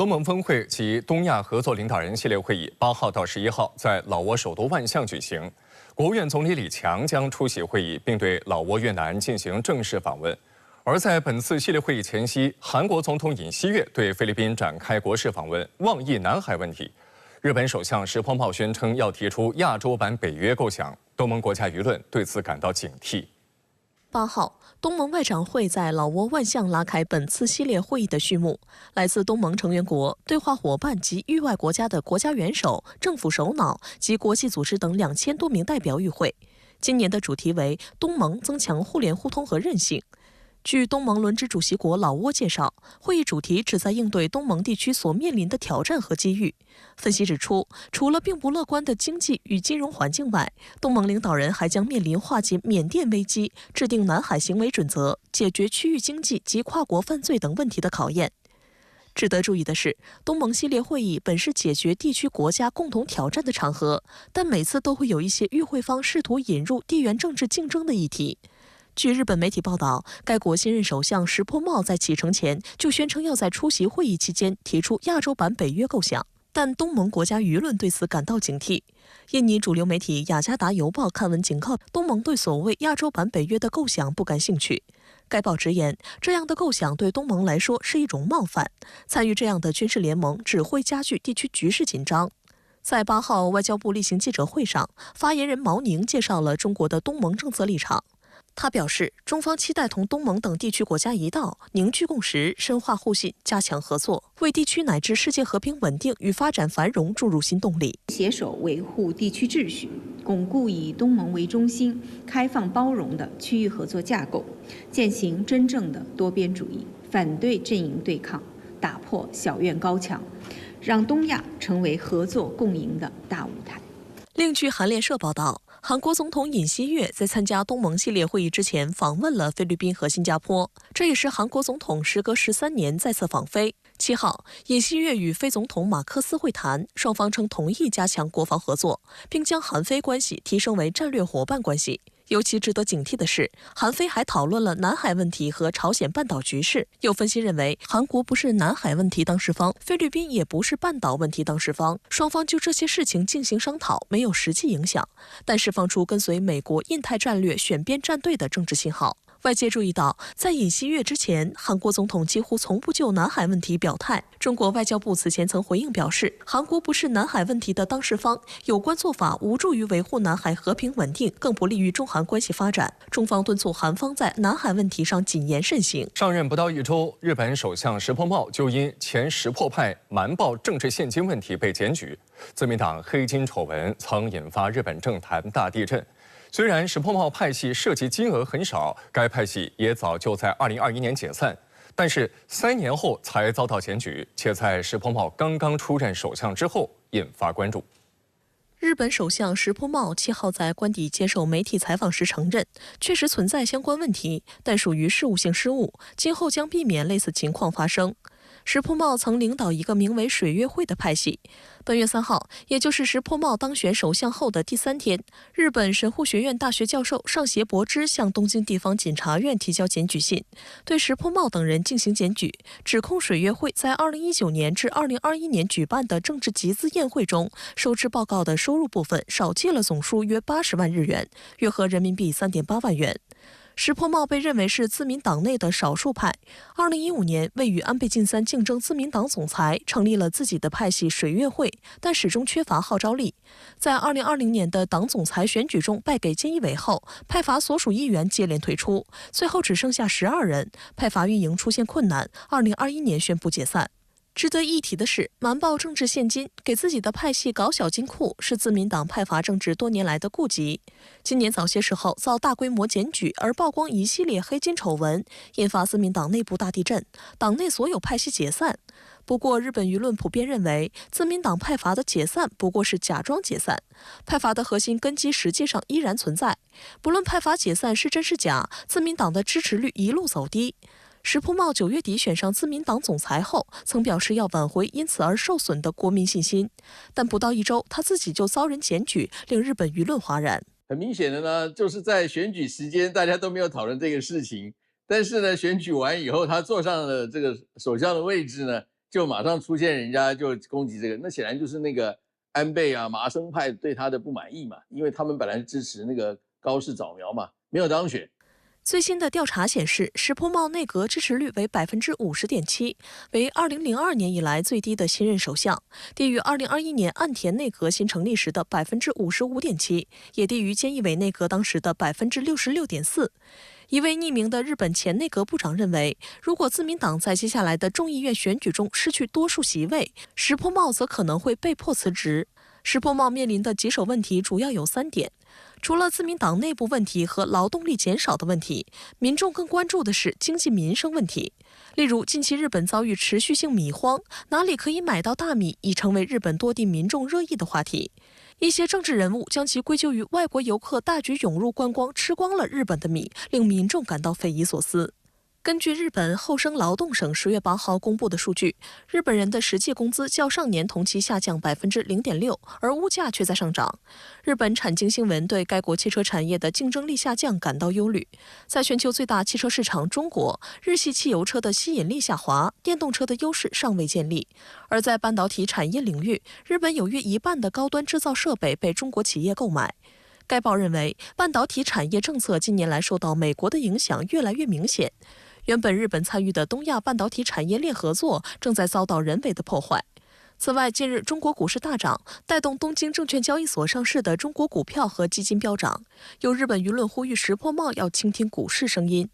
东盟峰会及东亚合作领导人系列会议8号到11号在老挝首都万象举行。国务院总理李强将出席会议，并对老挝、越南进行正式访问。而在本次系列会议前夕，韩国总统尹锡悦对菲律宾展开国事访问，望议南海问题。日本首相石破茂宣称要提出亚洲版北约构想，东盟国家舆论对此感到警惕。8号，东盟外长会在老挝万象拉开本次系列会议的序幕。来自东盟成员国、对话伙伴及域外国家的国家元首、政府首脑及国际组织等2000多名代表与会。今年的主题为“东盟增强互联互通和韧性”。据东盟轮值主席国老挝介绍，会议主题旨在应对东盟地区所面临的挑战和机遇。分析指出，除了并不乐观的经济与金融环境外，东盟领导人还将面临化解缅甸危机、制定南海行为准则、解决区域经济及跨国犯罪等问题的考验。值得注意的是，东盟系列会议本是解决地区国家共同挑战的场合，但每次都会有一些与会方试图引入地缘政治竞争的议题。据日本媒体报道，该国新任首相石破茂在启程前就宣称要在出席会议期间提出亚洲版北约构想，但东盟国家舆论对此感到警惕。印尼主流媒体雅加达邮报刊文警告，东盟对所谓亚洲版北约的构想不感兴趣。该报直言，这样的构想对东盟来说是一种冒犯，参与这样的军事联盟只会加剧地区局势紧张。在8号外交部例行记者会上，发言人毛宁介绍了中国的东盟政策立场。他表示，中方期待同东盟等地区国家一道，凝聚共识，深化互信，加强合作，为地区乃至世界和平稳定与发展繁荣注入新动力，携手维护地区秩序，巩固以东盟为中心、开放包容的区域合作架构，践行真正的多边主义，反对阵营对抗，打破小院高墙，让东亚成为合作共赢的大舞台。另据韩联社报道，韩国总统尹锡悦在参加东盟系列会议之前访问了菲律宾和新加坡，这也是韩国总统时隔13年再次访菲。7号，尹锡悦与菲总统马克思会谈，双方称同意加强国防合作，并将韩菲关系提升为战略伙伴关系。尤其值得警惕的是，韩菲还讨论了南海问题和朝鲜半岛局势。有分析认为，韩国不是南海问题当事方，菲律宾也不是半岛问题当事方，双方就这些事情进行商讨，没有实际影响，但释放出跟随美国印太战略选边站队的政治信号。外界注意到，在尹锡悦之前，韩国总统几乎从不就南海问题表态。中国外交部此前曾回应表示，韩国不是南海问题的当事方，有关做法无助于维护南海和平稳定，更不利于中韩关系发展。中方敦促韩方在南海问题上谨言慎行。上任不到1周，日本首相石破茂就因前石破派瞒报政治现金问题被检举，自民党黑金丑闻曾引发日本政坛大地震。虽然石破茂派系涉及金额很少，该派系也早就在2021年解散，但是3年后才遭到检举，且在石破茂刚刚出任首相之后引发关注。日本首相石破茂7号在官邸接受媒体采访时承认，确实存在相关问题，但属于事务性失误，今后将避免类似情况发生。石破茂曾领导一个名为水月会的派系。本月3号，也就是石破茂当选首相后的第3天，日本神户学院大学教授上胁博之向东京地方检察院提交检举信，对石破茂等人进行检举，指控水月会在2019年至2021年举办的政治集资宴会中，收支报告的收入部分少记了总数约80万日元，约合人民币3.8万元。石破茂被认为是自民党内的少数派。2015年，为与安倍晋三竞争自民党总裁，成立了自己的派系水月会，但始终缺乏号召力。在2020年的党总裁选举中败给菅义伟后，派阀所属议员接连退出，最后只剩下12人，派阀运营出现困难，2021年宣布解散。值得一提的是，瞒报政治现金，给自己的派系搞小金库，是自民党派阀政治多年来的痼疾。今年早些时候遭大规模检举而曝光一系列黑金丑闻，引发自民党内部大地震，党内所有派系解散。不过，日本舆论普遍认为，自民党派阀的解散不过是假装解散，派阀的核心根基实际上依然存在。不论派阀解散是真是假，自民党的支持率一路走低。石破茂9月底选上自民党总裁后，曾表示要挽回因此而受损的国民信心，但不到1周，他自己就遭人检举，令日本舆论哗然。很明显的呢，就是在选举时间，大家都没有讨论这个事情，但是呢，选举完以后，他坐上了这个首相的位置呢，就马上出现人家就攻击这个，那显然就是那个安倍啊、麻生派对他的不满意嘛，因为他们本来是支持那个高市早苗嘛，没有当选。最新的调查显示，石破茂内阁支持率为50.7%，为2002年以来最低的新任首相，低于2021年岸田内阁新成立时的55.7%，也低于菅义伟内阁当时的66.4%。一位匿名的日本前内阁部长认为，如果自民党在接下来的众议院选举中失去多数席位，石破茂则可能会被迫辞职。石破茂面临的棘手问题主要有3点。除了自民党内部问题和劳动力减少的问题，民众更关注的是经济民生问题。例如，近期日本遭遇持续性米荒，哪里可以买到大米已成为日本多地民众热议的话题。一些政治人物将其归咎于外国游客大举涌入观光，吃光了日本的米，令民众感到匪夷所思。根据日本厚生劳动省10月8号公布的数据，日本人的实际工资较上年同期下降0.6%，而物价却在上涨。日本产经新闻对该国汽车产业的竞争力下降感到忧虑。在全球最大汽车市场中国，日系汽油车的吸引力下滑，电动车的优势尚未建立。而在半导体产业领域，日本有约1半的高端制造设备被中国企业购买。该报认为，半导体产业政策近年来受到美国的影响越来越明显。原本日本参与的东亚半导体产业链合作正在遭到人为的破坏。此外，近日中国股市大涨，带动东京证券交易所上市的中国股票和基金飙涨。有日本舆论呼吁石破茂要倾听股市声音。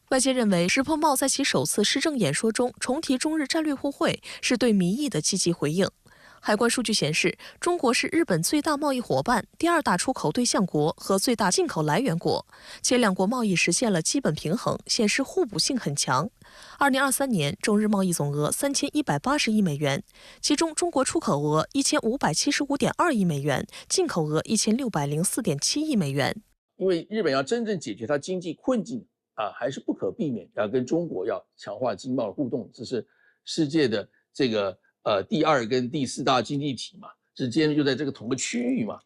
外界认为，石破茂在其首次施政演说中重提中日战略互惠，是对民意的积极回应。海关数据显示，中国是日本最大贸易伙伴、第2大出口对象国和最大进口来源国，且两国贸易实现了基本平衡，显示互补性很强。2023年，中日贸易总额3180亿美元，其中中国出口额1575.2亿美元，进口额1604.7亿美元。因为日本要真正解决它经济困境啊，还是不可避免要跟中国要强化经贸互动，这是世界的这个第2跟第4大经济体嘛，之间就在这个同个区域嘛，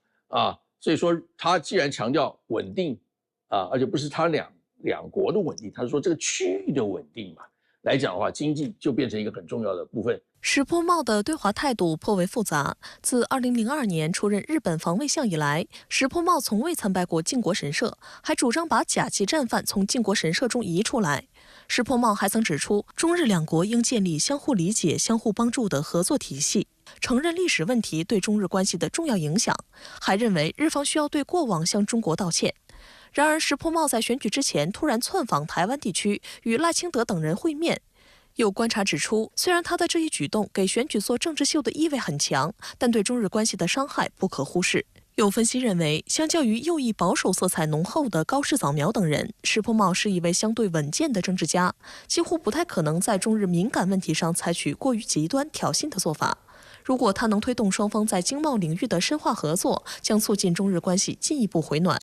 所以说他既然强调稳定而且不是他两国的稳定，他是说这个区域的稳定嘛，来讲的话，经济就变成一个很重要的部分。石破茂的对华态度颇为复杂。自2002年出任日本防卫相以来，石破茂从未参拜过靖国神社，还主张把甲级战犯从靖国神社中移出来。石破茂还曾指出，中日两国应建立相互理解、相互帮助的合作体系，承认历史问题对中日关系的重要影响，还认为日方需要对过往向中国道歉。然而，石破茂在选举之前突然窜访台湾地区，与赖清德等人会面。有观察指出，虽然他的这一举动给选举做政治秀的意味很强，但对中日关系的伤害不可忽视。有分析认为，相较于右翼保守色彩浓厚的高市早苗等人，石破茂是一位相对稳健的政治家，几乎不太可能在中日敏感问题上采取过于极端挑衅的做法。如果他能推动双方在经贸领域的深化合作，将促进中日关系进一步回暖。